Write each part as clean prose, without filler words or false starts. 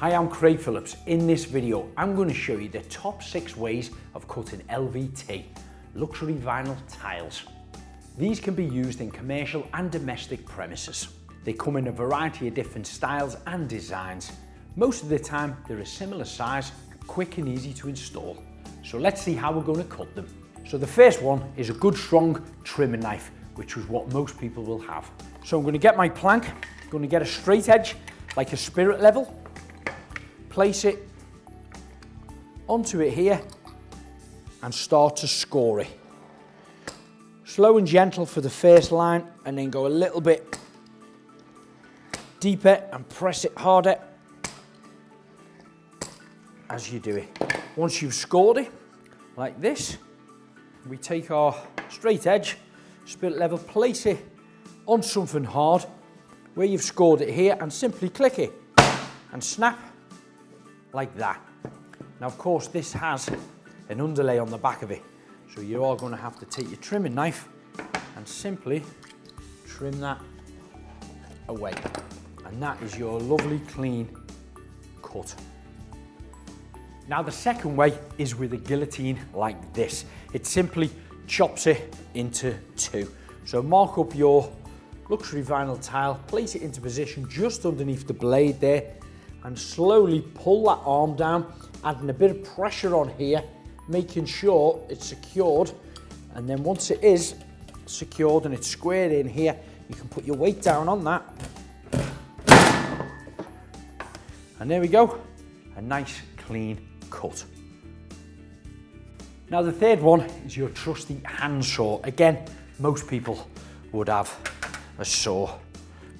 Hi, I'm Craig Phillips. In this video, I'm going to show you the top 6 ways of cutting LVT, luxury vinyl tiles. These can be used in commercial and domestic premises. They come in a variety of different styles and designs. Most of the time, they're a similar size, quick and easy to install. So let's see how we're going to cut them. So the first one is a good strong trimming knife, which is what most people will have. So I'm going to get my plank, I'm going to get a straight edge, like a spirit level, place it onto it here and start to score it. Slow and gentle for the first line, and then go a little bit deeper and press it harder as you do it. Once you've scored it like this, we take our straight edge, spirit level, place it on something hard where you've scored it here, and simply click it and snap like that. Now of course this has an underlay on the back of it, so you are going to have to take your trimming knife and simply trim that away, and that is your lovely clean cut. Now the second way is with a guillotine like this. It simply chops it into 2. So mark up your luxury vinyl tile, place it into position just underneath the blade there, and slowly pull that arm down, adding a bit of pressure on here, making sure it's secured. And then once it is secured and it's squared in here, you can put your weight down on that. And there we go, a nice clean cut. Now the third one is your trusty hand saw. Again, most people would have a saw.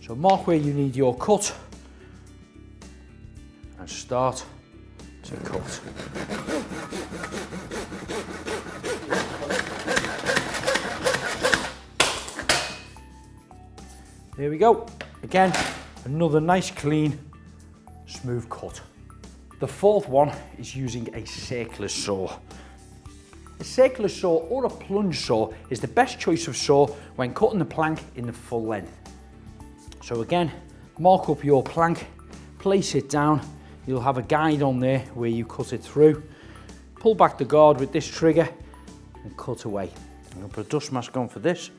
So mark where you need your cut and start to cut. There we go. Again, another nice clean smooth cut. The fourth one is using a circular saw. A circular saw or a plunge saw is the best choice of saw when cutting the plank in the full length. So again, mark up your plank, place it down. You'll have a guide on there where you cut it through. Pull back the guard with this trigger and cut away. I'm going to put a dust mask on for this.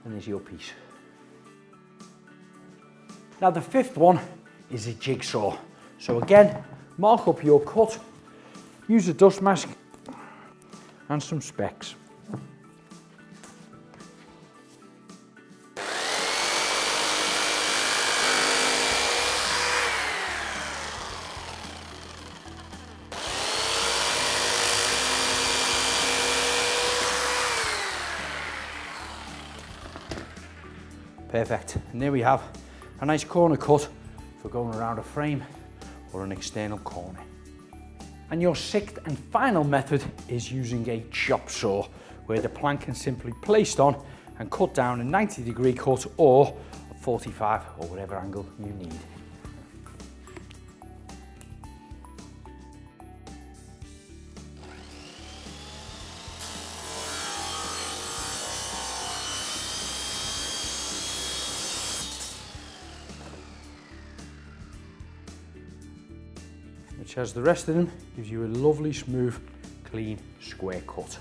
And there's your piece. Now the fifth one is a jigsaw. So again, mark up your cut, use a dust mask and some specs. Perfect, and there we have a nice corner cut for going around a frame or an external corner. And your sixth and final method is using a chop saw, where the plank can simply be placed on and cut down a 90-degree cut or a 45 or whatever angle you need. Which, as the rest of them, gives you a lovely, smooth, clean, square cut.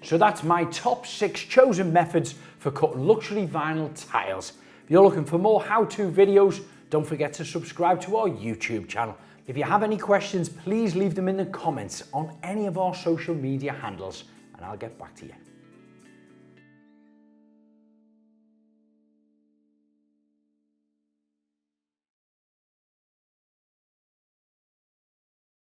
So that's my top 6 chosen methods for cutting luxury vinyl tiles. If you're looking for more how-to videos, don't forget to subscribe to our YouTube channel. If you have any questions, please leave them in the comments on any of our social media handles, and I'll get back to you.